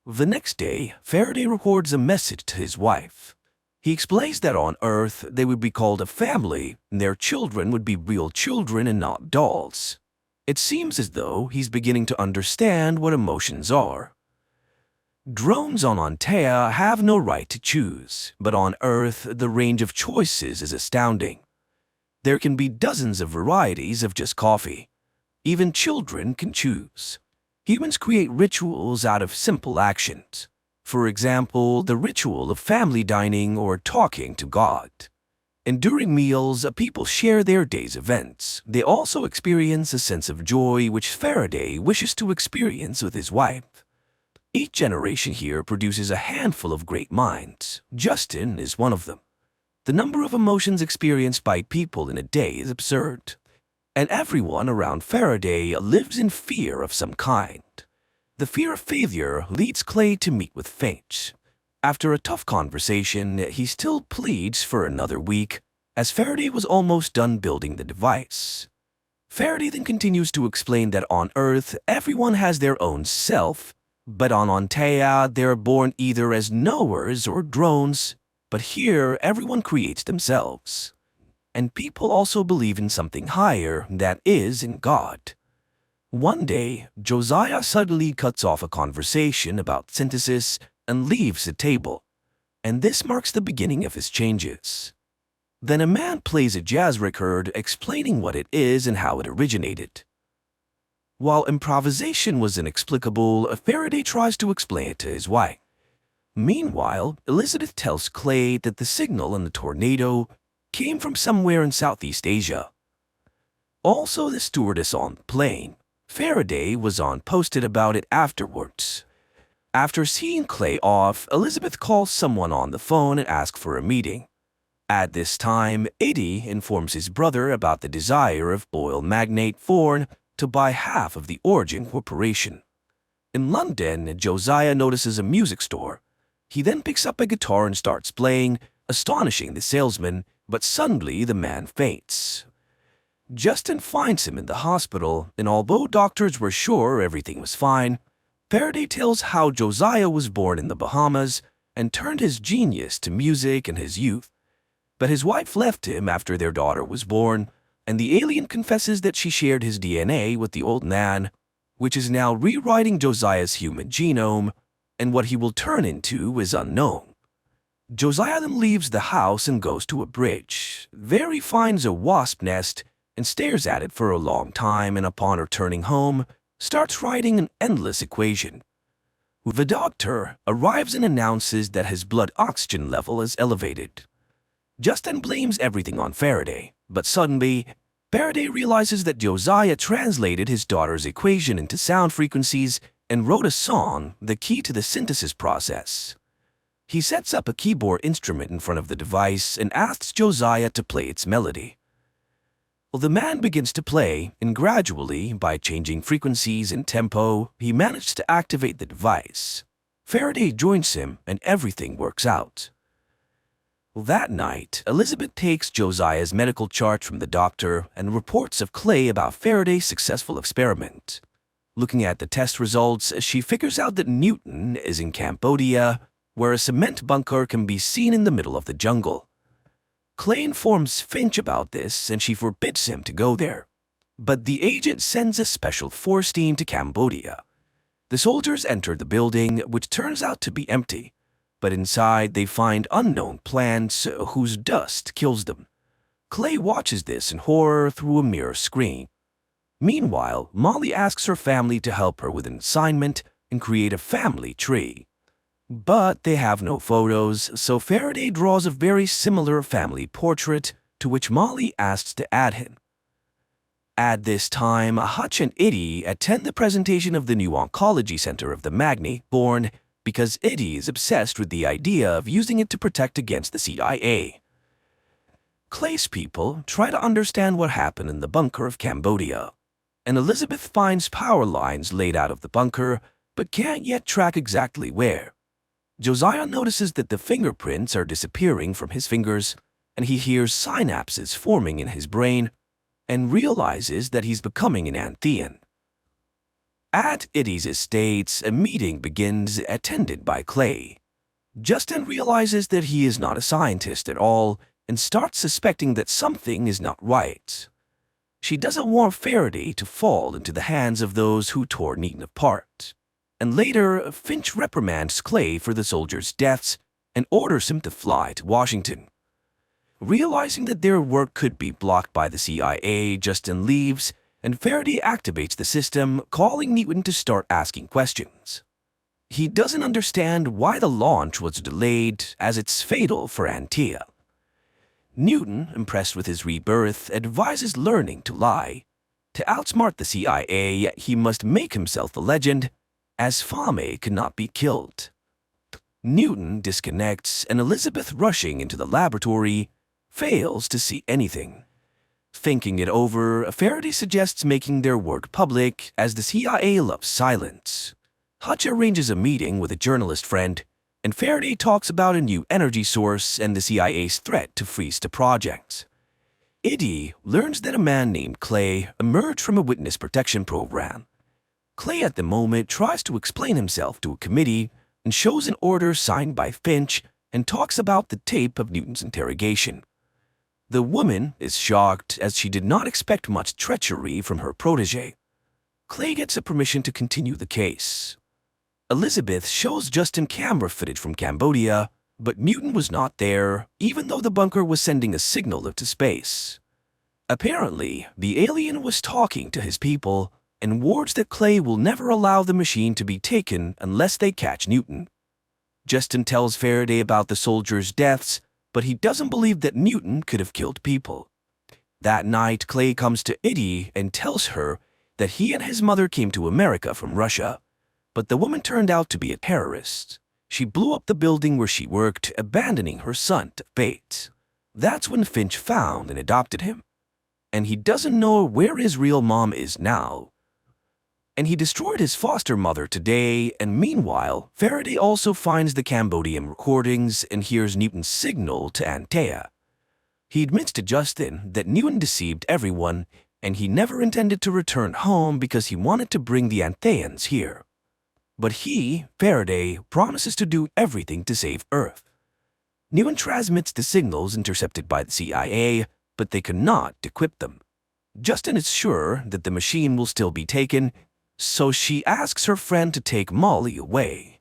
The next day, Faraday records a message to his wife. He explains that on Earth they would be called a family, and their children would be real children and not dolls. It seems as though he's beginning to understand what emotions are. Drones on Antea have no right to choose, but on Earth the range of choices is astounding. There can be dozens of varieties of just coffee. Even children can choose. Humans create rituals out of simple actions. For example, the ritual of family dining or talking to God. And during meals, people share their day's events. They also experience a sense of joy which Faraday wishes to experience with his wife. Each generation here produces a handful of great minds. Justin is one of them. The number of emotions experienced by people in a day is absurd. And everyone around Faraday lives in fear of some kind. The fear of failure leads Clay to meet with Finch. After a tough conversation, he still pleads for another week, as Faraday was almost done building the device. Faraday then continues to explain that on Earth, everyone has their own self, but on Antea, they are born either as knowers or drones, but here everyone creates themselves. And people also believe in something higher, that is, in God. One day, Josiah suddenly cuts off a conversation about synthesis and leaves the table, and this marks the beginning of his changes. Then a man plays a jazz record explaining what it is and how it originated. While improvisation was inexplicable, Faraday tries to explain it to his wife. Meanwhile, Elizabeth tells Clay that the signal in the tornado came from somewhere in Southeast Asia. Also, the stewardess on the plane, Faraday, was posted about it afterwards. After seeing Clay off, Elizabeth calls someone on the phone and asks for a meeting. At this time, Eddie informs his brother about the desire of oil magnate Thorne to buy half of the Origin Corporation. In London, Josiah notices a music store. He then picks up a guitar and starts playing, astonishing the salesman, but suddenly the man faints. Justin finds him in the hospital, and although doctors were sure everything was fine, Faraday tells how Josiah was born in the Bahamas and turned his genius to music in his youth. But his wife left him after their daughter was born, and the alien confesses that she shared his DNA with the old man, which is now rewriting Josiah's human genome, and what he will turn into is unknown. Josiah then leaves the house and goes to a bridge. There he finds a wasp nest and stares at it for a long time, and upon returning home, starts writing an endless equation. The doctor arrives and announces that his blood oxygen level is elevated. Justin blames everything on Faraday, but suddenly, Faraday realizes that Josiah translated his daughter's equation into sound frequencies and wrote a song, the key to the synthesis process. He sets up a keyboard instrument in front of the device and asks Josiah to play its melody. Well, the man begins to play, and gradually, by changing frequencies and tempo, he manages to activate the device. Faraday joins him, and everything works out. That night, Elizabeth takes Josiah's medical chart from the doctor and reports of Clay about Faraday's successful experiment. Looking at the test results, she figures out that Newton is in Cambodia, where a cement bunker can be seen in the middle of the jungle. Clay informs Finch about this, and she forbids him to go there. But the agent sends a special force team to Cambodia. The soldiers enter the building, which turns out to be empty. But inside they find unknown plants whose dust kills them. Clay watches this in horror through a mirror screen. Meanwhile, Molly asks her family to help her with an assignment and create a family tree. But they have no photos, so Faraday draws a very similar family portrait, to which Molly asks to add him. At this time, Hutch and Eddie attend the presentation of the new oncology center of the Magni, born because Eddie is obsessed with the idea of using it to protect against the CIA. Clay's people try to understand what happened in the bunker of Cambodia, and Elizabeth finds power lines laid out of the bunker, but can't yet track exactly where. Josiah notices that the fingerprints are disappearing from his fingers, and he hears synapses forming in his brain, and realizes that he's becoming an Anthean. At Eddie's estates, a meeting begins attended by Clay. Justin realizes that he is not a scientist at all and starts suspecting that something is not right. She doesn't want Faraday to fall into the hands of those who tore Newton apart. And later, Finch reprimands Clay for the soldiers' deaths and orders him to fly to Washington. Realizing that their work could be blocked by the CIA, Justin leaves, and Faraday activates the system, calling Newton to start asking questions. He doesn't understand why the launch was delayed, as it's fatal for Antea. Newton, impressed with his rebirth, advises learning to lie. To outsmart the CIA, he must make himself a legend, as Fame cannot be killed. Newton disconnects, and Elizabeth, rushing into the laboratory, fails to see anything. Thinking it over, Faraday suggests making their work public, as the CIA loves silence. Hutch arranges a meeting with a journalist friend, and Faraday talks about a new energy source and the CIA's threat to freeze the project. Eddie learns that a man named Clay emerged from a witness protection program. Clay at the moment tries to explain himself to a committee and shows an order signed by Finch and talks about the tape of Newton's interrogation. The woman is shocked, as she did not expect much treachery from her protege. Clay gets a permission to continue the case. Elizabeth shows Justin camera footage from Cambodia, but Newton was not there, even though the bunker was sending a signal to space. Apparently, the alien was talking to his people and warns that Clay will never allow the machine to be taken unless they catch Newton. Justin tells Faraday about the soldiers' deaths, but he doesn't believe that Newton could have killed people. That night, Clay comes to Eddie and tells her that he and his mother came to America from Russia. But the woman turned out to be a terrorist. She blew up the building where she worked, abandoning her son to fate. That's when Finch found and adopted him. And he doesn't know where his real mom is now. And he destroyed his foster mother today, and meanwhile, Faraday also finds the Cambodian recordings and hears Newton's signal to Antea. He admits to Justin that Newton deceived everyone, and he never intended to return home because he wanted to bring the Antheans here. But he, Faraday, promises to do everything to save Earth. Newton transmits the signals intercepted by the CIA, but they cannot decrypt them. Justin is sure that the machine will still be taken, so she asks her friend to take Molly away.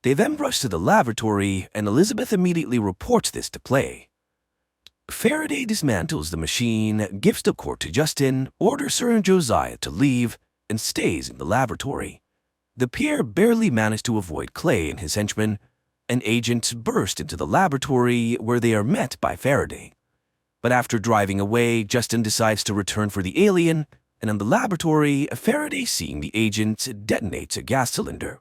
They then rush to the laboratory, and Elizabeth immediately reports this to Clay. Faraday dismantles the machine, gives the core to Justin, orders her and Josiah to leave, and stays in the laboratory. The pair barely manage to avoid Clay and his henchmen, and agents burst into the laboratory where they are met by Faraday. But after driving away, Justin decides to return for the alien, and in the laboratory, Faraday, seeing the agents, detonates a gas cylinder.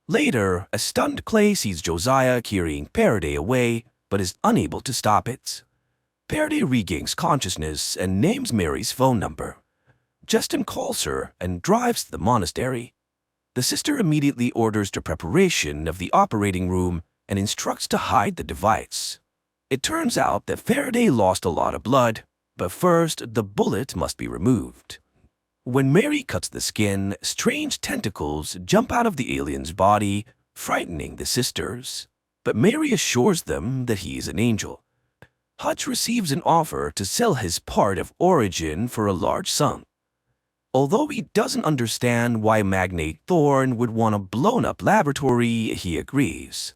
Later, a stunned Clay sees Josiah carrying Faraday away, but is unable to stop it. Faraday regains consciousness and names Mary's phone number. Justin calls her and drives to the monastery. The sister immediately orders the preparation of the operating room and instructs to hide the device. It turns out that Faraday lost a lot of blood, but first the bullet must be removed. When Mary cuts the skin, strange tentacles jump out of the alien's body, frightening the sisters. But Mary assures them that he is an angel. Hutch receives an offer to sell his part of Origin for a large sum. Although he doesn't understand why Magnate Thorne would want a blown-up laboratory, he agrees.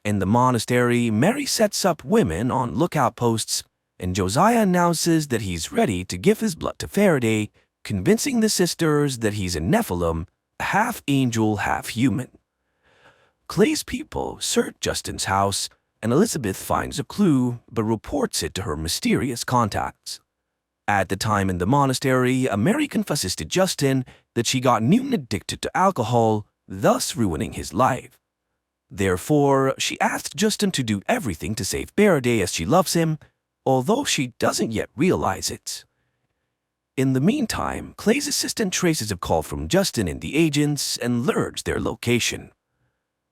In the monastery, Mary sets up women on lookout posts, and Josiah announces that he's ready to give his blood to Faraday, convincing the sisters that he's a Nephilim, half angel, half human. Clay's people search Justin's house, and Elizabeth finds a clue but reports it to her mysterious contacts. At the time in the monastery, Mary confesses to Justin that she got Newton addicted to alcohol, thus ruining his life. Therefore, she asked Justin to do everything to save Faraday as she loves him, although she doesn't yet realize it. In the meantime, Clay's assistant traces a call from Justin and the agents and learns their location.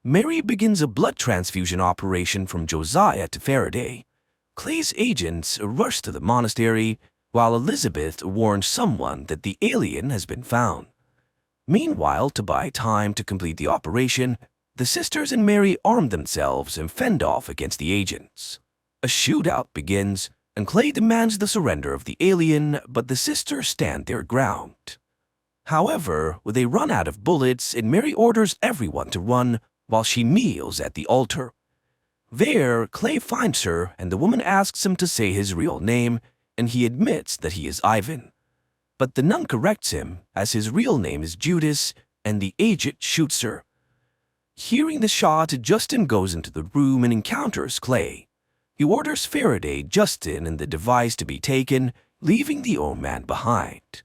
Mary begins a blood transfusion operation from Josiah to Faraday. Clay's agents rush to the monastery, while Elizabeth warns someone that the alien has been found. Meanwhile, to buy time to complete the operation, the sisters and Mary arm themselves and fend off against the agents. A shootout begins, and Clay demands the surrender of the alien, but the sisters stand their ground. However, they run out of bullets, and Mary orders everyone to run while she kneels at the altar. There, Clay finds her, and the woman asks him to say his real name, and he admits that he is Ivan. But the nun corrects him, as his real name is Judas, and the agent shoots her. Hearing the shot, Justin goes into the room and encounters Clay. He orders Faraday, Justin, and the device to be taken, leaving the old man behind.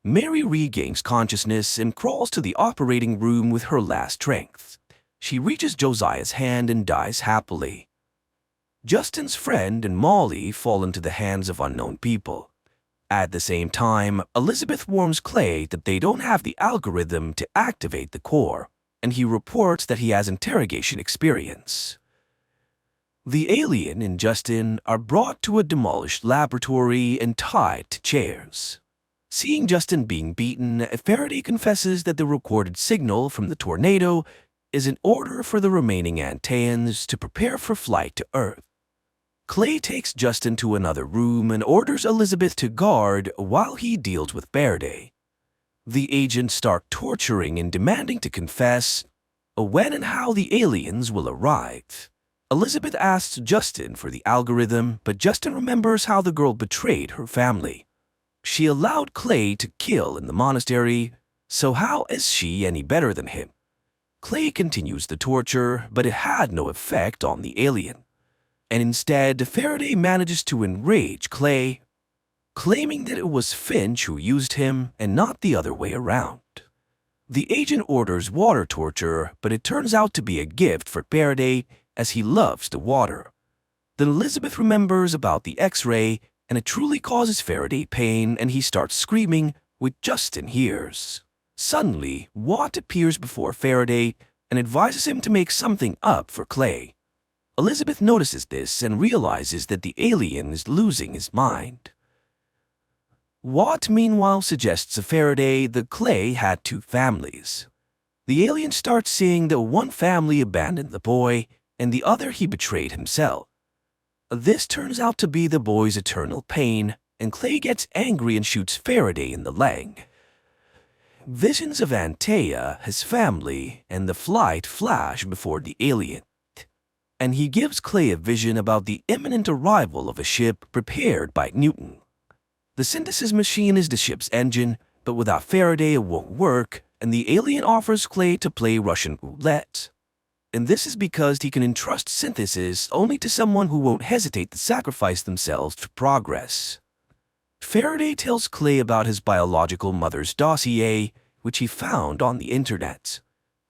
Mary regains consciousness and crawls to the operating room with her last strength. She reaches Josiah's hand and dies happily. Justin's friend and Molly fall into the hands of unknown people. At the same time, Elizabeth warns Clay that they don't have the algorithm to activate the core, and he reports that he has interrogation experience. The alien and Justin are brought to a demolished laboratory and tied to chairs. Seeing Justin being beaten, Faraday confesses that the recorded signal from the tornado is an order for the remaining Antaeans to prepare for flight to Earth. Clay takes Justin to another room and orders Elizabeth to guard while he deals with Faraday. The agents start torturing and demanding to confess when and how the aliens will arrive. Elizabeth asks Justin for the algorithm, but Justin remembers how the girl betrayed her family. She allowed Clay to kill in the monastery, so how is she any better than him? Clay continues the torture, but it had no effect on the alien. And instead, Faraday manages to enrage Clay, claiming that it was Finch who used him and not the other way around. The agent orders water torture, but it turns out to be a gift for Faraday as he loves the water. Then Elizabeth remembers about the X-ray, and it truly causes Faraday pain, and he starts screaming, which Justin hears. Suddenly, Watt appears before Faraday and advises him to make something up for Clay. Elizabeth notices this and realizes that the alien is losing his mind. Watt, meanwhile, suggests to Faraday that Clay had two families. The alien starts seeing that one family abandoned the boy and the other he betrayed himself. This turns out to be the boy's eternal pain, and Clay gets angry and shoots Faraday in the leg. Visions of Antea, his family, and the flight flash before the alien, and he gives Clay a vision about the imminent arrival of a ship prepared by Newton. The synthesis machine is the ship's engine, but without Faraday it won't work, and the alien offers Clay to play Russian roulette. And this is because he can entrust synthesis only to someone who won't hesitate to sacrifice themselves for progress. Faraday tells Clay about his biological mother's dossier, which he found on the internet.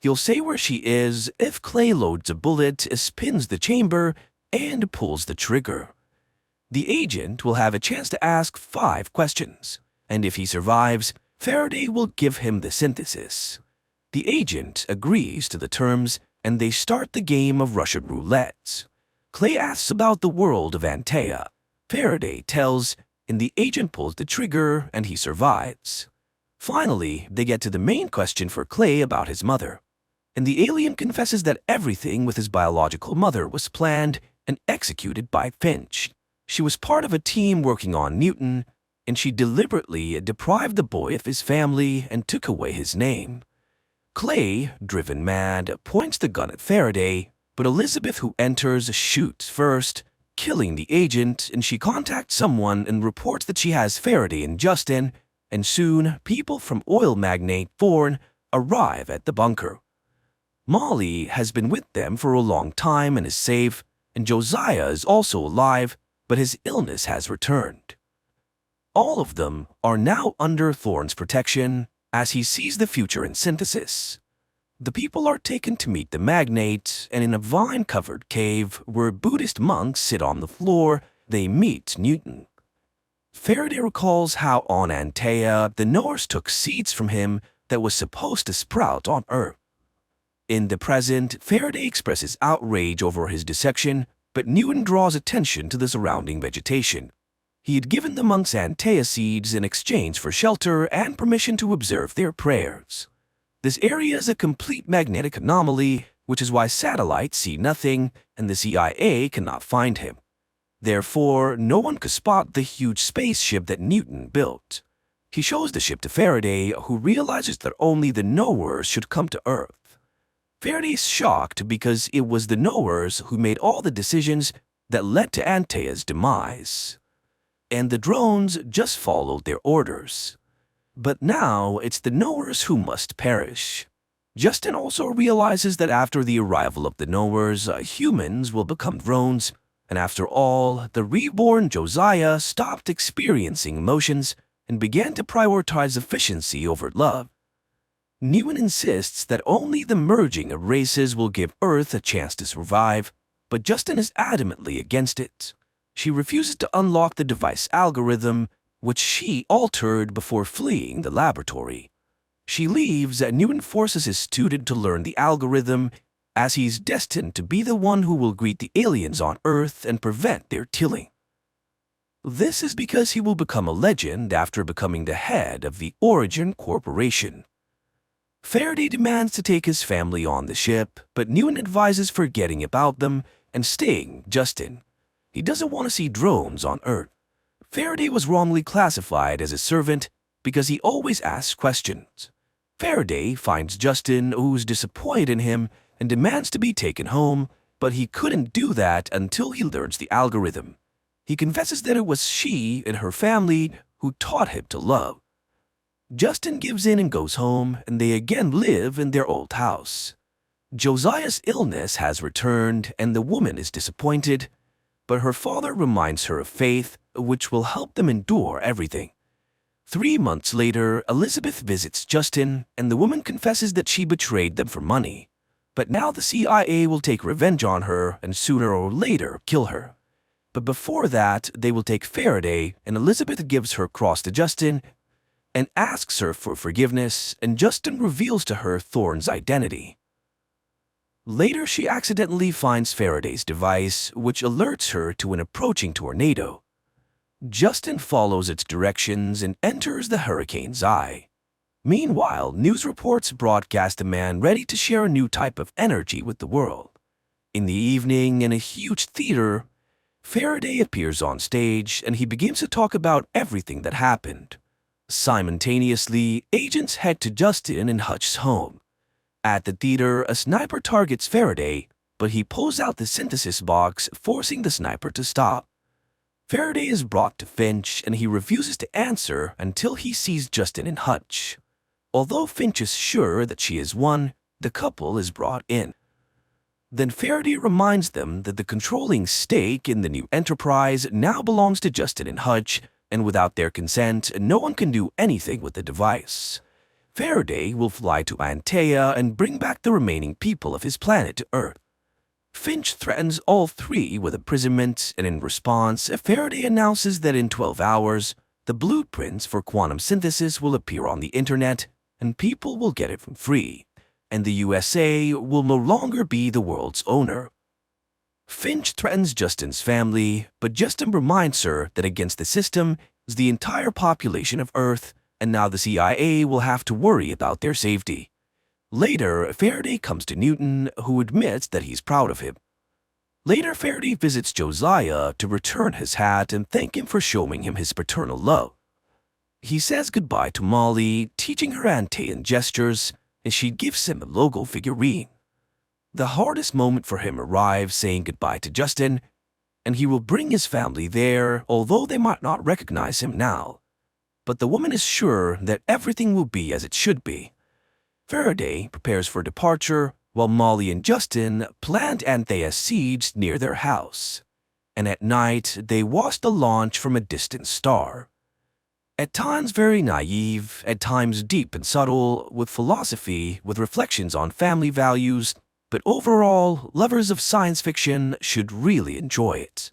He'll say where she is if Clay loads a bullet, spins the chamber, and pulls the trigger. The agent will have a chance to ask 5 questions, and if he survives, Faraday will give him the synthesis. The agent agrees to the terms, and they start the game of Russian roulette. Clay asks about the world of Antea. Faraday tells, and the agent pulls the trigger, and he survives. Finally, they get to the main question for Clay about his mother, and the alien confesses that everything with his biological mother was planned and executed by Finch. She was part of a team working on Newton, and she deliberately deprived the boy of his family and took away his name. Clay, driven mad, points the gun at Faraday, but Elizabeth, who enters, shoots first, killing the agent, and she contacts someone and reports that she has Faraday and Justin, and soon people from oil magnate Thorne arrive at the bunker. Molly has been with them for a long time and is safe, and Josiah is also alive, but his illness has returned. All of them are now under Thorne's protection as he sees the future in synthesis. The people are taken to meet the magnate, and in a vine-covered cave where Buddhist monks sit on the floor, they meet Newton. Faraday recalls how on Antea the Norse took seeds from him that was supposed to sprout on Earth. In the present, Faraday expresses outrage over his dissection, but Newton draws attention to the surrounding vegetation. He had given the monks Antea seeds in exchange for shelter and permission to observe their prayers. This area is a complete magnetic anomaly, which is why satellites see nothing and the CIA cannot find him. Therefore, no one could spot the huge spaceship that Newton built. He shows the ship to Faraday, who realizes that only the knowers should come to Earth. Faraday is shocked because it was the knowers who made all the decisions that led to Antea's demise. And the drones just followed their orders. But now it's the knowers who must perish. Justin also realizes that after the arrival of the knowers, humans will become drones, and after all, the reborn Josiah stopped experiencing emotions and began to prioritize efficiency over love. Newton insists that only the merging of races will give Earth a chance to survive, but Justin is adamantly against it. She refuses to unlock the device algorithm, which she altered before fleeing the laboratory. She leaves and Newton forces his student to learn the algorithm, as he's destined to be the one who will greet the aliens on Earth and prevent their killing. This is because he will become a legend after becoming the head of the Origin Corporation. Faraday demands to take his family on the ship, but Newton advises forgetting about them and staying Justin. He doesn't want to see drones on Earth. Faraday was wrongly classified as a servant because he always asks questions. Faraday finds Justin, who's disappointed in him, and demands to be taken home, but he couldn't do that until he learns the algorithm. He confesses that it was she and her family who taught him to love. Justin gives in and goes home, and they again live in their old house. Josiah's illness has returned, and the woman is disappointed, but her father reminds her of faith, which will help them endure everything. 3 months later, Elizabeth visits Justin, and the woman confesses that she betrayed them for money. But now the CIA will take revenge on her and sooner or later kill her. But before that, they will take Faraday, and Elizabeth gives her cross to Justin and asks her for forgiveness, and Justin reveals to her Thorne's identity. Later, she accidentally finds Faraday's device, which alerts her to an approaching tornado. Justin follows its directions and enters the hurricane's eye. Meanwhile, news reports broadcast a man ready to share a new type of energy with the world. In the evening, in a huge theater, Faraday appears on stage and he begins to talk about everything that happened. Simultaneously, agents head to Justin and Hutch's home. At the theater, a sniper targets Faraday, but he pulls out the synthesis box, forcing the sniper to stop. Faraday is brought to Finch, and he refuses to answer until he sees Justin and Hutch. Although Finch is sure that she is one, the couple is brought in. Then Faraday reminds them that the controlling stake in the new enterprise now belongs to Justin and Hutch, and without their consent, no one can do anything with the device. Faraday will fly to Antea and bring back the remaining people of his planet to Earth. Finch threatens all three with imprisonment, and in response, Faraday announces that in 12 hours, the blueprints for quantum synthesis will appear on the internet, and people will get it for free, and the USA will no longer be the world's owner. Finch threatens Justin's family, but Justin reminds her that against the system is the entire population of Earth, and now the CIA will have to worry about their safety. Later, Faraday comes to Newton, who admits that he's proud of him. Later, Faraday visits Josiah to return his hat and thank him for showing him his paternal love. He says goodbye to Molly, teaching her Antean gestures, and she gives him a logo figurine. The hardest moment for him arrives saying goodbye to Justin, and he will bring his family there, although they might not recognize him now. But the woman is sure that everything will be as it should be. Faraday prepares for departure, while Molly and Justin plant Anthea seeds near their house. And at night, they watch the launch from a distant star. At times very naive, at times deep and subtle, with philosophy, with reflections on family values, but overall, lovers of science fiction should really enjoy it.